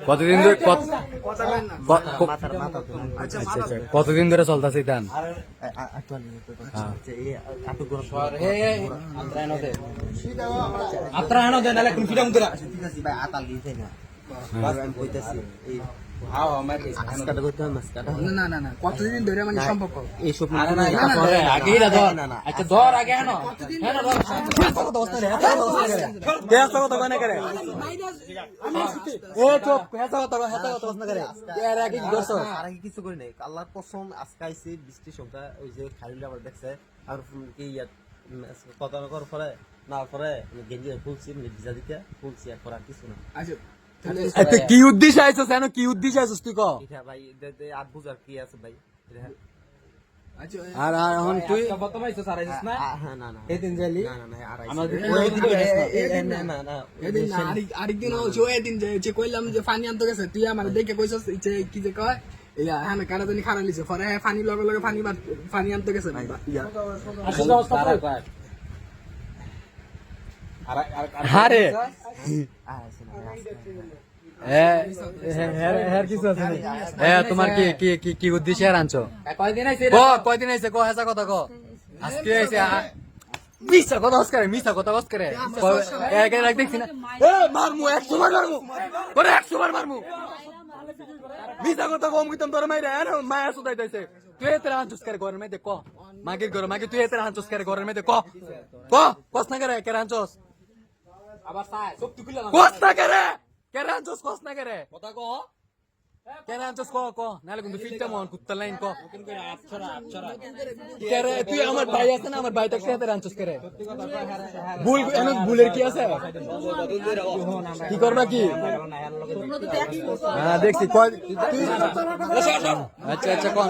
কতদিন ধরে কতদিন ধরে চলতেছে ধান? কতদিন ধরে মানে সম্পর্ক এইসব কিছু করি নাই আল্লাহর কসম আজকে আইসি বৃষ্টির সংখ্যা ওই যে খাইলে আবার দেখছে আর কি কথা করার পরে না পরে গেঞ্জি খুলছি ভিজা দিতে খুলছি আর করার কিছু না। কি উদ্দেশ্য আইসো কেন? কি উদ্দেশ্য আইসো তুই ক ভাই আর বুঝার কি আছে ভাই? আর এখন তুই আরেকদিন এদিন যে কইলাম যে পানি আনতে গেছে তুই আমার দেখে কইছস যে কি যে কয় হ্যাঁ কারা জানি খারাপ লিছে পরে পানি লগে লগে পানি আনতে গেছে আরে তোমার কি উদ্দেশ্যে আনছো? কয়দিন আইছে ক হেসা কথা ক আজকে আইছে মিছা কথা করে মিছা কথা করে দেখছি না মারমু 100 বার মারমু করে 100 বার মারমু মিছা কথা কম কইতাম তোর মাইরা মায়া সুদাইতেছে তুই এতে আনছস করে ঘরের মধ্যে ক মাগির ঘর মাগি তুই এতে আনছস করে ঘরের মধ্যে ক কস না করে কে আনছস আবার সাই সব তুই কইলা কস না করে কে আনছস কস না করে কথা ক কে আনছস ক নালে কিন্তু ফিল্টা মন কুত্তা লাইন ক কে তুই আমার ভাই আছে না আমার ভাইটা কে আনছস করে ভুল এনে ভুলের কি আছে কি করবা কি হ্যাঁ দেখছি কয় আচ্ছা কোন